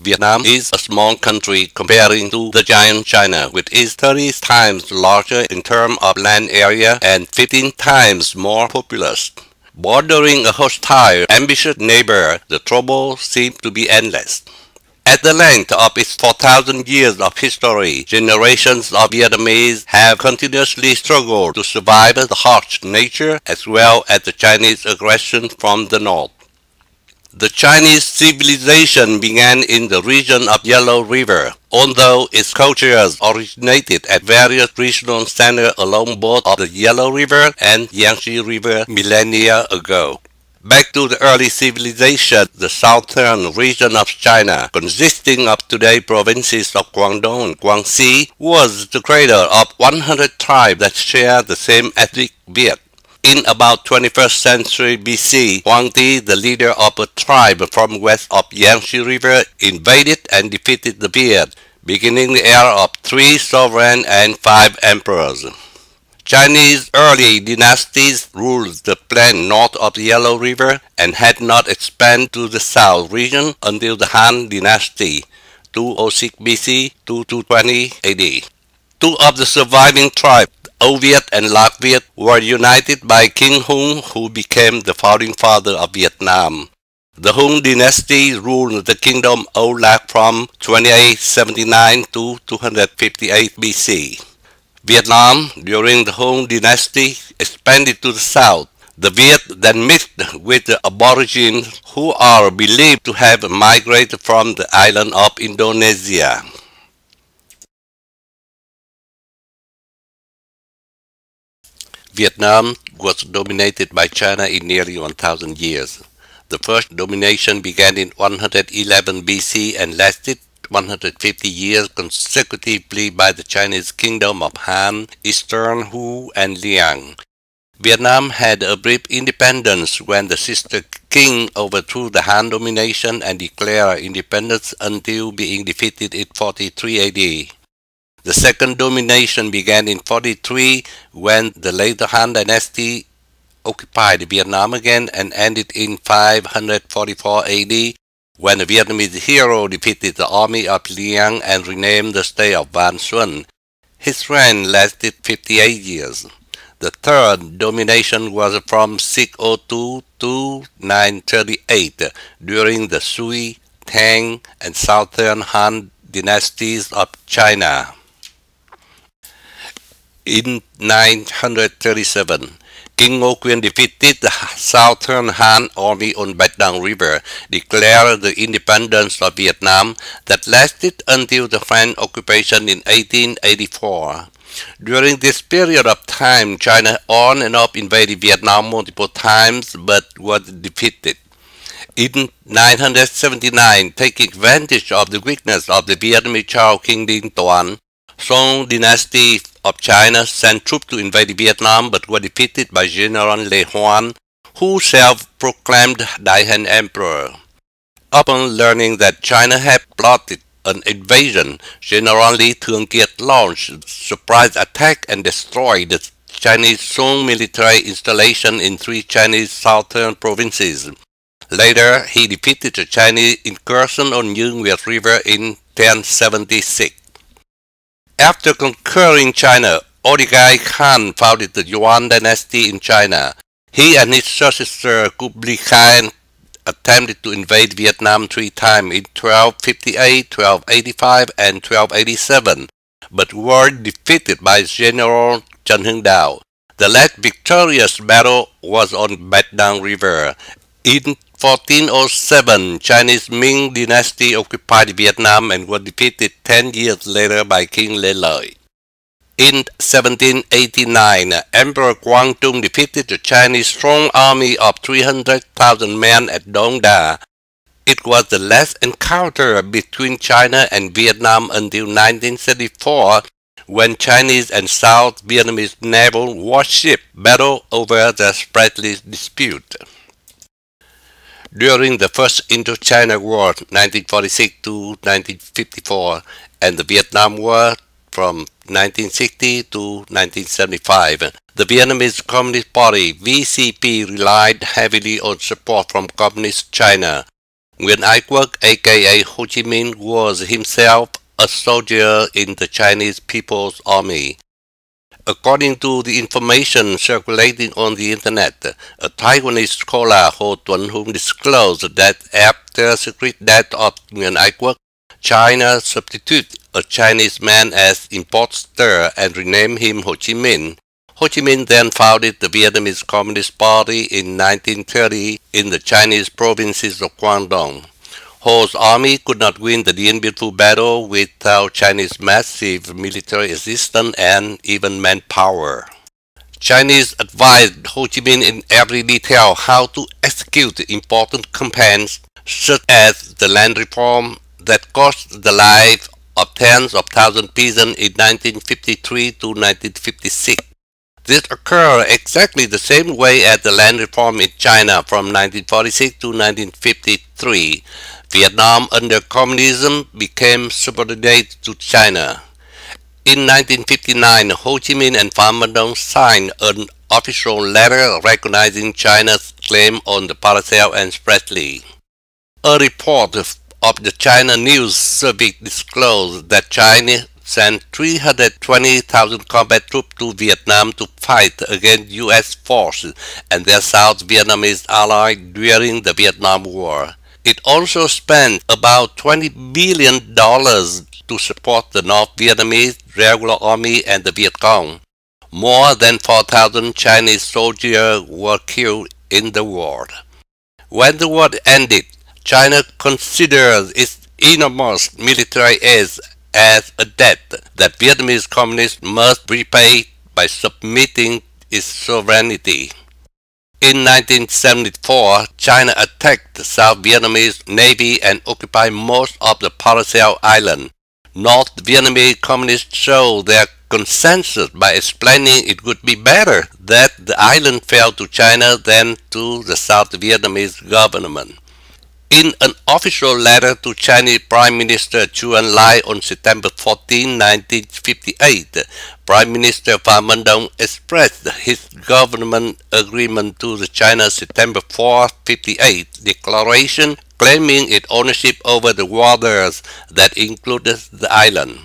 Vietnam is a small country comparing to the giant China, which is 30 times larger in terms of land area and 15 times more populous. Bordering a hostile, ambitious neighbor, the trouble seems to be endless. At the length of its 4,000 years of history, generations of Vietnamese have continuously struggled to survive the harsh nature as well as the Chinese aggression from the north. The Chinese civilization began in the region of Yellow River, although its cultures originated at various regional centers along both of the Yellow River and Yangtze River millennia ago. Back to the early civilization, the southern region of China, consisting of today's provinces of Guangdong and Guangxi, was the cradle of 100 tribes that share the same ethnic Viet. In about 21st century BC, Huang Ti, the leader of a tribe from west of Yangtze River, invaded and defeated the Viet, beginning the era of 3 sovereigns and 5 emperors. Chinese early dynasties ruled the plain north of the Yellow River and had not expanded to the south region until the Han Dynasty, 206 BC to 220 AD. Two of the surviving tribes, O Viet and Lac Viet, were united by King Hung, who became the founding father of Vietnam. The Hung Dynasty ruled the kingdom O Lac from 2879 to 258 BC. Vietnam, during the Hung Dynasty, expanded to the south. The Viet then mixed with the Aborigines, who are believed to have migrated from the island of Indonesia. Vietnam was dominated by China in nearly 1,000 years. The first domination began in 111 BC and lasted 150 years consecutively by the Chinese kingdom of Han, Eastern Hu, and Liang. Vietnam had a brief independence when the sister king overthrew the Han domination and declared independence until being defeated in 43 AD. The second domination began in 43 when the later Han dynasty occupied Vietnam again and ended in 544 AD when a Vietnamese hero defeated the army of Liang and renamed the state of Van Xuân. His reign lasted 58 years. The third domination was from 602 to 938 during the Sui, Tang, and Southern Han dynasties of China. In 937, King Ngô Quyền defeated the Southern Han army on Bạch Đằng River, declared the independence of Vietnam that lasted until the French occupation in 1884. During this period of time, China on and off invaded Vietnam multiple times but was defeated. In 979, taking advantage of the weakness of the Vietnamese Chao King Dinh Tuan, Song dynasty of China sent troops to invade Vietnam but were defeated by General Le Hoan, who self-proclaimed Đại Hán Emperor. Upon learning that China had plotted an invasion, General Lý Thường Kiệt launched a surprise attack and destroyed the Chinese Song military installation in 3 Chinese southern provinces. Later, he defeated the Chinese incursion on Như Nguyệt River in 1076. After conquering China, Odigai Khan founded the Yuan dynasty in China. He and his successor Kublai Khan attempted to invade Vietnam 3 times in 1258, 1285, and 1287, but were defeated by General Trần Hưng Đạo. The last victorious battle was on Bạch Đằng River. In 1407, Chinese Ming dynasty occupied Vietnam and was defeated 10 years later by King Lê Lợi. In 1789, Emperor Quang Trung defeated the Chinese strong army of 300,000 men at Dong Da. It was the last encounter between China and Vietnam until 1974, when Chinese and South Vietnamese naval warships battled over the Spratly dispute. During the First Indochina War, 1946 to 1954, and the Vietnam War from 1960 to 1975, the Vietnamese Communist Party (VCP) relied heavily on support from Communist China. Nguyễn Ái Quốc, aka Ho Chi Minh, was himself a soldier in the Chinese People's Army. According to the information circulating on the internet, a Taiwanese scholar Ho Tuấn Hung disclosed that after the secret death of Nguyễn Ái Quốc, China substituted a Chinese man as impostor and renamed him Ho Chi Minh. Ho Chi Minh then founded the Vietnamese Communist Party in 1930 in the Chinese provinces of Guangdong. Ho's army could not win the Dien Bien Phu battle without Chinese massive military assistance and even manpower. Chinese advised Ho Chi Minh in every detail how to execute important campaigns such as the land reform that cost the life of tens of thousands of peasants in 1953 to 1956. This occurred exactly the same way as the land reform in China from 1946 to 1953. Vietnam under communism became subordinate to China. In 1959, Ho Chi Minh and Pham Minh Dong signed an official letter recognizing China's claim on the parcel and Spratly. A report of the China News Service disclosed that China sent 320,000 combat troops to Vietnam to fight against U.S. forces and their South Vietnamese allies during the Vietnam War. It also spent about $20 billion to support the North Vietnamese regular army and the Viet Cong. More than 4,000 Chinese soldiers were killed in the war. When the war ended, China considered its enormous military aid as a debt that Vietnamese communists must repay by submitting its sovereignty. In 1974, China attacked the South Vietnamese Navy and occupied most of the Paracel Island. North Vietnamese communists showed their consensus by explaining it would be better that the island fell to China than to the South Vietnamese government. In an official letter to Chinese Prime Minister Chu Enlai on September 14, 1958, Prime Minister Pham Minh Dong expressed his government agreement to the China September 4, 58 declaration claiming its ownership over the waters that included the island.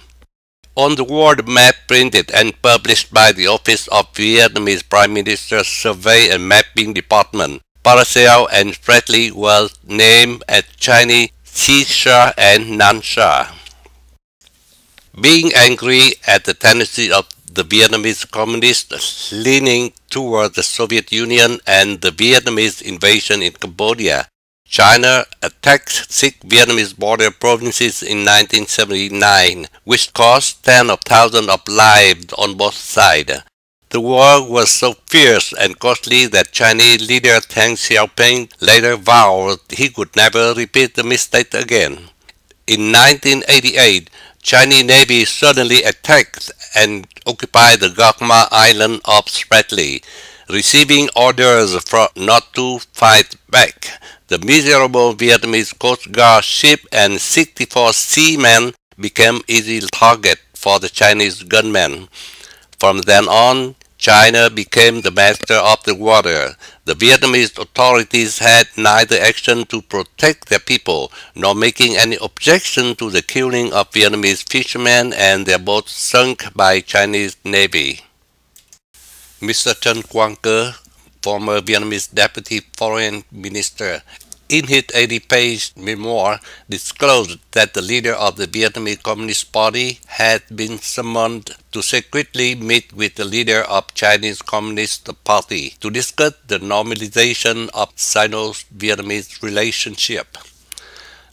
On the world map printed and published by the Office of Vietnamese Prime Minister's Survey and Mapping Department, Paracel and Spratly was named as Chinese Chi Sha and Nan Sha. Being angry at the tendency of the Vietnamese communists leaning toward the Soviet Union and the Vietnamese invasion in Cambodia, China attacked 6 Vietnamese border provinces in 1979, which cost tens of thousands of lives on both sides. The war was so fierce and costly that Chinese leader Deng Xiaoping later vowed he would never repeat the mistake again. In 1988, Chinese Navy suddenly attacked and occupied the Gokma Island of Spratly, receiving orders not to fight back. The miserable Vietnamese Coast Guard ship and 64 seamen became easy target for the Chinese gunmen. From then on, China became the master of the water. The Vietnamese authorities had neither action to protect their people nor making any objection to the killing of Vietnamese fishermen and their boats sunk by Chinese Navy. Mr. Trần Quang Cơ, former Vietnamese Deputy Foreign Minister, in his 80-page memoir, disclosed that the leader of the Vietnamese Communist Party had been summoned to secretly meet with the leader of Chinese Communist Party to discuss the normalization of Sino-Vietnamese relationship.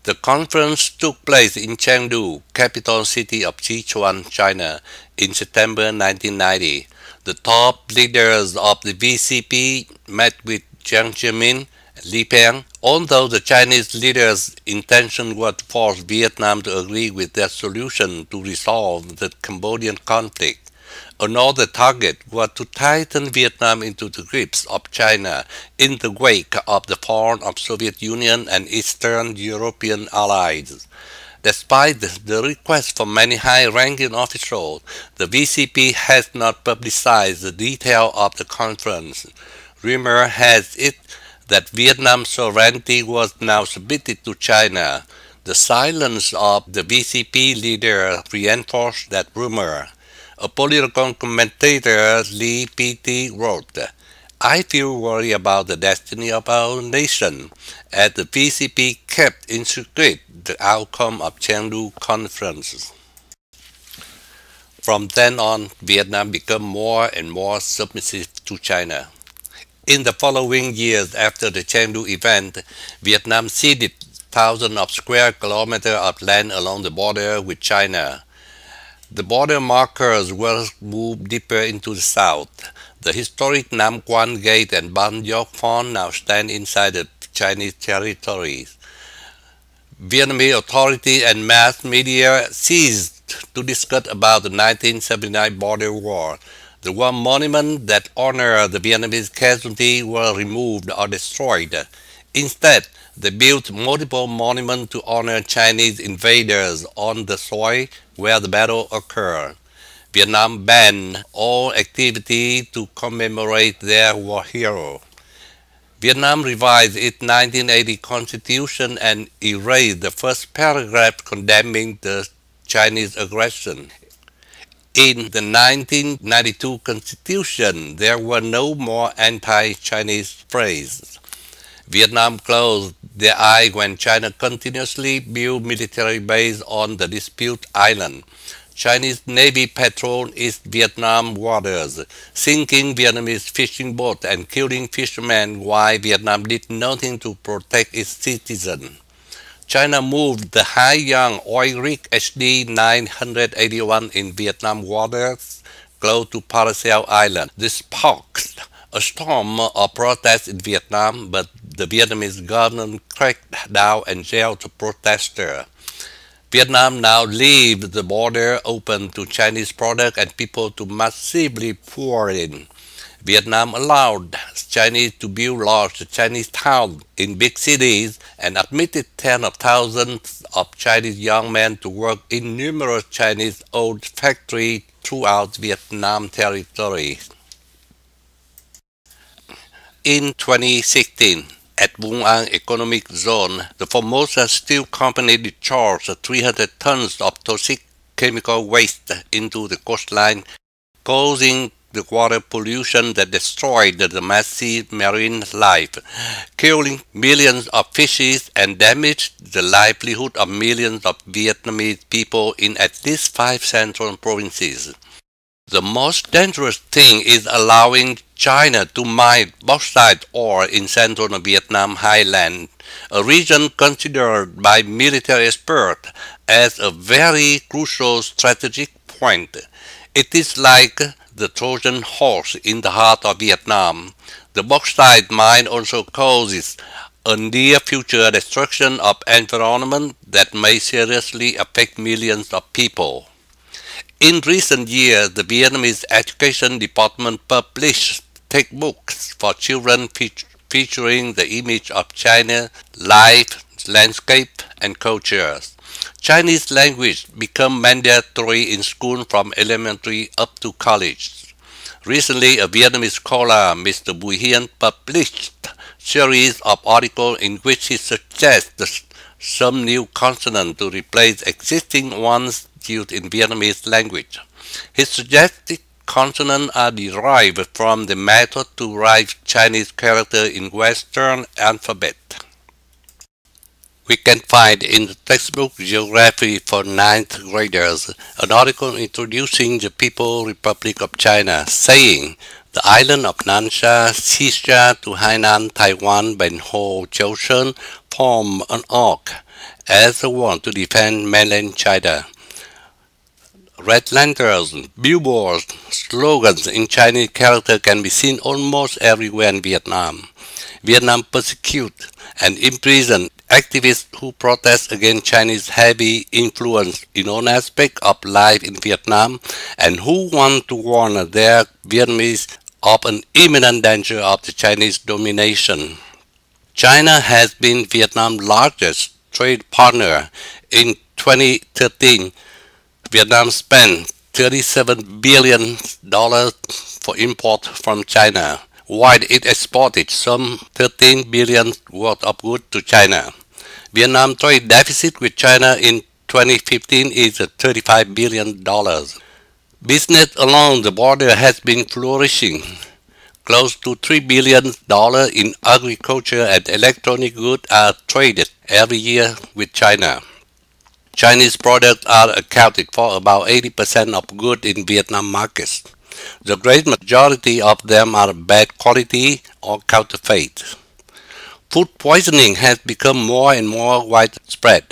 The conference took place in Chengdu, capital city of Sichuan, China, in September 1990. The top leaders of the VCP met with Jiang Zemin, Li Peng. Although the Chinese leaders' intention was to force Vietnam to agree with their solution to resolve the Cambodian conflict, another target was to tighten Vietnam into the grips of China in the wake of the fall of Soviet Union and Eastern European allies. Despite the request from many high-ranking officials, the VCP has not publicized the detail of the conference. Rumor has it that Vietnam's sovereignty was now submitted to China. The silence of the VCP leader reinforced that rumor. A political commentator, Lee P.T., wrote, "I feel worried about the destiny of our nation, as the VCP kept in secret the outcome of Chengdu conferences." From then on, Vietnam became more and more submissive to China. In the following years after the Chengdu event, Vietnam ceded thousands of square kilometers of land along the border with China. The border markers were moved deeper into the south. The historic Nam Quan Gate and Ban Yok Phon now stand inside the Chinese territories. Vietnamese authorities and mass media ceased to discuss about the 1979 border war. The war monuments that honor the Vietnamese casualties were removed or destroyed. Instead, they built multiple monuments to honor Chinese invaders on the soil where the battle occurred. Vietnam banned all activity to commemorate their war hero. Vietnam revised its 1980 constitution and erased the first paragraph condemning the Chinese aggression. In the 1992 constitution, there were no more anti-Chinese phrases. Vietnam closed their eyes when China continuously built military bases on the disputed island. Chinese Navy patrolled East Vietnam waters, sinking Vietnamese fishing boats and killing fishermen while Vietnam did nothing to protect its citizens. China moved the Hai-Yang oil rig HD 981 in Vietnam waters close to Paracel Island. This sparked a storm of protests in Vietnam, but the Vietnamese government cracked down and jailed the protesters. Vietnam now leaves the border open to Chinese products and people to massively pour in. Vietnam allowed Chinese to build large Chinese towns in big cities and admitted tens of thousands of Chinese young men to work in numerous Chinese-owned factories throughout Vietnam territory. In 2016, at Vung An Economic Zone, the Formosa Steel Company discharged 300 tons of toxic chemical waste into the coastline, causing the water pollution that destroyed the massive marine life, killing millions of fishes and damaged the livelihood of millions of Vietnamese people in at least 5 central provinces. The most dangerous thing is allowing China to mine bauxite ore in central Vietnam highland, a region considered by military experts as a very crucial strategic point. It is like the Trojan horse in the heart of Vietnam. The bauxite mine also causes a near future destruction of environment that may seriously affect millions of people. In recent years, the Vietnamese Education Department published textbooks for children featuring the image of China, life, landscape, and cultures. Chinese language became mandatory in school from elementary up to college. Recently, a Vietnamese scholar, Mr. Bùi Hiền, published a series of articles in which he suggests some new consonants to replace existing ones used in Vietnamese language. His suggested consonants are derived from the method to write Chinese characters in Western alphabet. We can find in the textbook Geography for 9th graders an article introducing the People's Republic of China, saying the island of Nansha, Xisha to Hainan, Taiwan, Ben Ho, Choshen form an arc as a wall to defend mainland China. Red lanterns, billboards, slogans in Chinese character can be seen almost everywhere in Vietnam. Vietnam persecutes and imprisons activists who protest against Chinese heavy influence in all aspects of life in Vietnam and who want to warn their Vietnamese of an imminent danger of the Chinese domination. China has been Vietnam's largest trade partner. In 2013, Vietnam spent $37 billion for import from China, while it exported some 13 billion worth of goods to China. Vietnam's trade deficit with China in 2015 is $35 billion. Business along the border has been flourishing. Close to $3 billion in agriculture and electronic goods are traded every year with China. Chinese products are accounted for about 80% of goods in Vietnam markets. The great majority of them are bad quality or counterfeit. Food poisoning has become more and more widespread.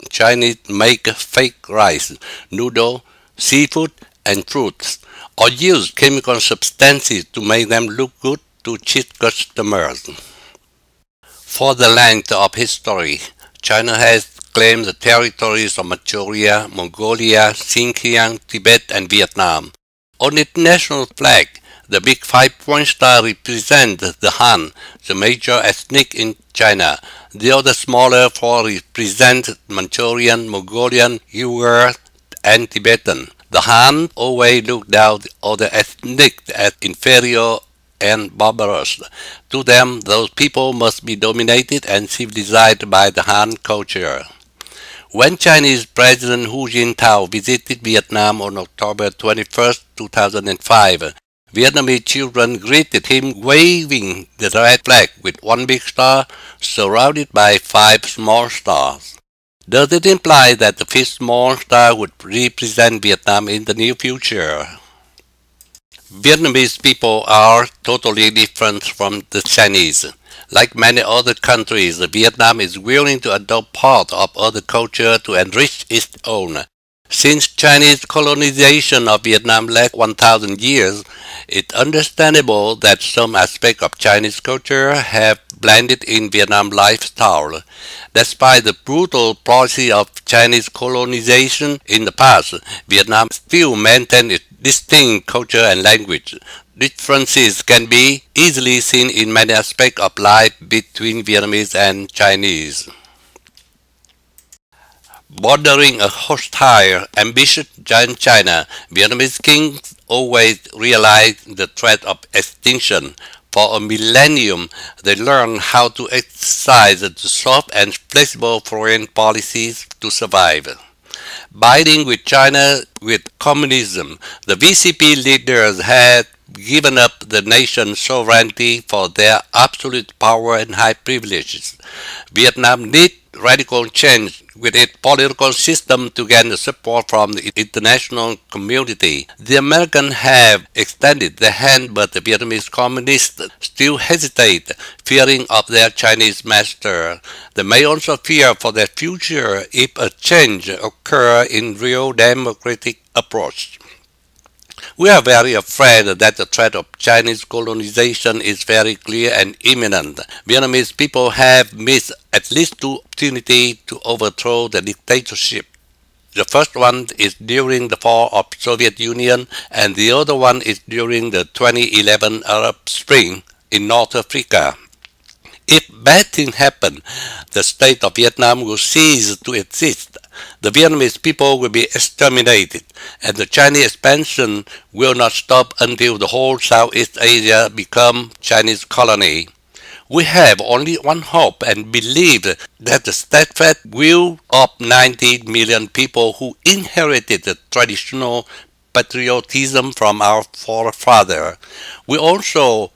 Chinese make fake rice, noodle, seafood, and fruits, or use chemical substances to make them look good to cheat customers. For the length of history, China has claimed the territories of Manchuria, Mongolia, Xinjiang, Tibet, and Vietnam. On its national flag, the big 5-point star represents the Han, the major ethnic in China. The other smaller four represent Manchurian, Mongolian, Uyghur, and Tibetan. The Han always look down other ethnic as inferior and barbarous. To them, those people must be dominated and civilized by the Han culture. When Chinese President Hu Jintao visited Vietnam on October 21, 2005, Vietnamese children greeted him waving the red flag with one big star surrounded by 5 small stars. Does it imply that the 5th small star would represent Vietnam in the near future? Vietnamese people are totally different from the Chinese. Like many other countries, Vietnam is willing to adopt part of other culture to enrich its own. Since Chinese colonization of Vietnam lasted 1,000 years, it's understandable that some aspects of Chinese culture have blended in Vietnam lifestyle. Despite the brutal policy of Chinese colonization in the past, Vietnam still maintains its distinct culture and language. Differences can be easily seen in many aspects of life between Vietnamese and Chinese. Bordering a hostile, ambitious giant China, Vietnamese kings always realized the threat of extinction. For a millennium, they learned how to exercise the soft and flexible foreign policies to survive. Biding with China with communism, the VCP leaders had given up the nation's sovereignty for their absolute power and high privileges. Vietnam needs radical change with its political system to gain the support from the international community. The Americans have extended their hand, but the Vietnamese communists still hesitate, fearing of their Chinese master. They may also fear for their future if a change occurs in real democratic approach. We are very afraid that the threat of Chinese colonization is very clear and imminent. Vietnamese people have missed at least 2 opportunities to overthrow the dictatorship. The first one is during the fall of the Soviet Union, and the other one is during the 2011 Arab Spring in North Africa. If bad things happen, the state of Vietnam will cease to exist. The Vietnamese people will be exterminated, and the Chinese expansion will not stop until the whole Southeast Asia becomes Chinese colony. We have only one hope and believe that the steadfast will of 90 million people who inherited the traditional patriotism from our forefathers. We also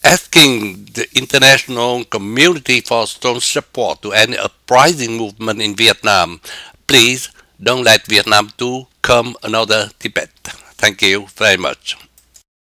asking the international community for strong support to any uprising movement in Vietnam. Please don't let Vietnam too come another Tibet. Thank you very much.